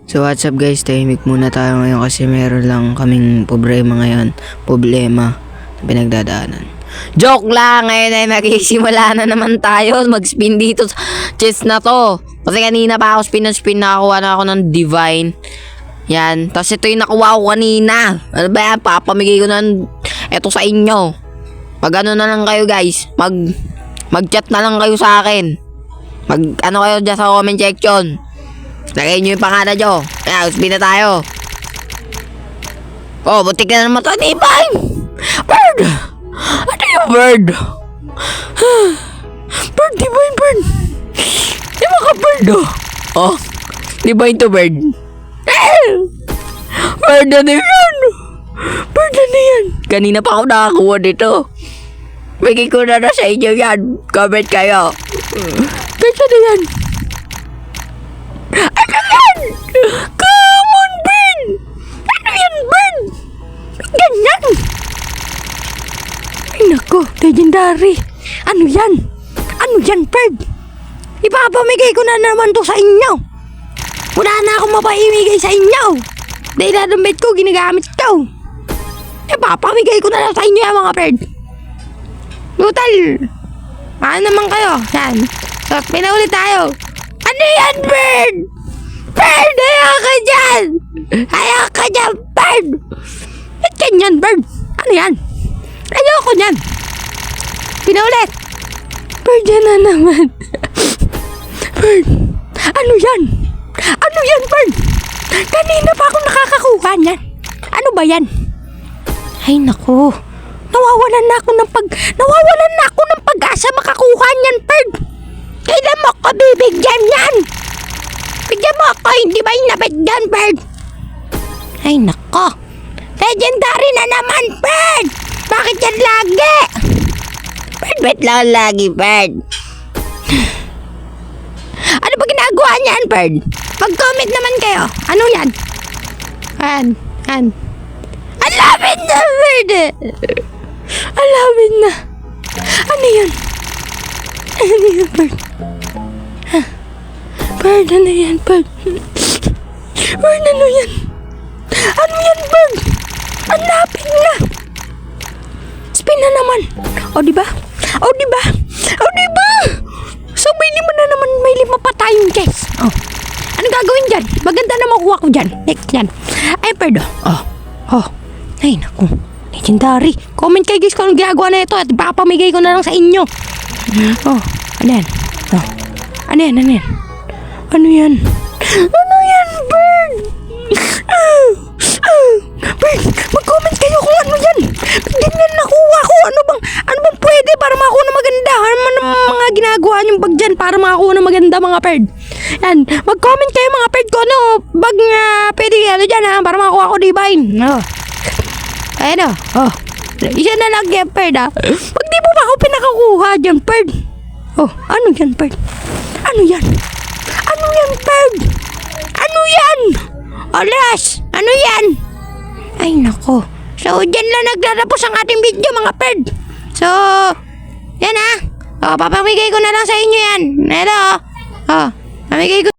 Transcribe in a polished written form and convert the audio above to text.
So what's up guys, tahimik muna tayo ngayon kasi meron lang kaming problema ngayon. Problema na pinagdadaanan. Joke lang, ngayon ay magsisimula na naman tayo mag-spin dito sa chest na to. Kasi kanina pa ako spin nakakuha na ako ng divine. Yan, tapos ito yung nakuha ko kanina. Ano ba yan, papamigay ko na ito sa inyo. Pag ano na lang kayo guys, mag-chat na lang kayo sa akin. Ano kayo dyan sa comment section. Lagay nyo yung pangalan nyo. Kaya, spin na tayo. Oh, butik na naman ito. Ano yung bird? Ano yung bird? Bird, divine bird. Di ba ka bird, oh? Oh, divine to bird. Bird, ano yan? Bird, ano yan? Kanina pa ako nakakuha dito. Bigay ko na sa inyo yan. Comment kayo. Bird, ano yan? Ano yan? Come on, bird! Ano yan, bird? Ganyan! Ay, naku, legendary. Ano yan? Ano yan, bird? Ipapamigay ko na naman to sa inyo. Wala na akong mapaimigay sa inyo. Dahil nadambit ko, ginagamit ko. Ipapamigay ko na lang sa inyo yan, mga bird. Brutal. Ano naman kayo? Yan. So, pinaulit tayo. Ano yan, bird? Bird, ayaw ka dyan! Ayaw ka dyan, bird! Ba't ganyan, bird? Ano yan? Ayoko dyan! Pinaulit! Bird, yan na naman. Bird, ano yan? Ano yan, bird? Kanina pa ako nakakakuha niyan. Ano ba yan? Ay, naku. Nawawalan na ako ng pag-asa makakuha niyan, bird. Kailan mo ako bibigyan yan? Bigyan mo ako, hindi ba yung nabigyan, bird? Ay, nako. Legendary na naman, bird! Bakit yan lagi? Bird, ba't lang lagi, bird? Ano ba ginagawa niyan, bird? Mag-comment naman kayo. Ano yan? Alamin na, bird! Alamin na. Ano yan? Ano yan, bird? Bird, ano yan, bird? Bird, ano yan? Ano yan, bird? Hanapin nga. Spin na naman. O, diba? So, may lima pa tayong guys. Oh. Ano gagawin dyan? Maganda na makuha ko dyan. Next yan. Ay, bird. Oh. Ay, naku. Legendary. Comment kayo guys kung anong ginagawa na ito at papamigay ko na lang sa inyo. Oh, ano yan? Oh. Ano yan? Ano yan, bird? Bird, mag-comment kayo kung ano yan. Ganyan nakuha ko. Ano bang pwede para makakuha na maganda? Ano mga ginagawa niyong bag dyan para makakuha na maganda, mga bird? Yan, mag-comment kayo mga bird ko ano bag nga pwede dyan ha para makakuha ko divine. Ayan o. Isa na lang yan, bird ha. Pag di mo pa ako pinakakuha dyan, bird. Oh, ano yan, bird? Ano yan, bird? Ano yan? Alas! Ano yan? Ay, nako. So, dyan lang nagtatapos ang ating video, mga bird. So, yan ha. Papamigay ko na lang sa inyo yan. Ito. Pamigay ko.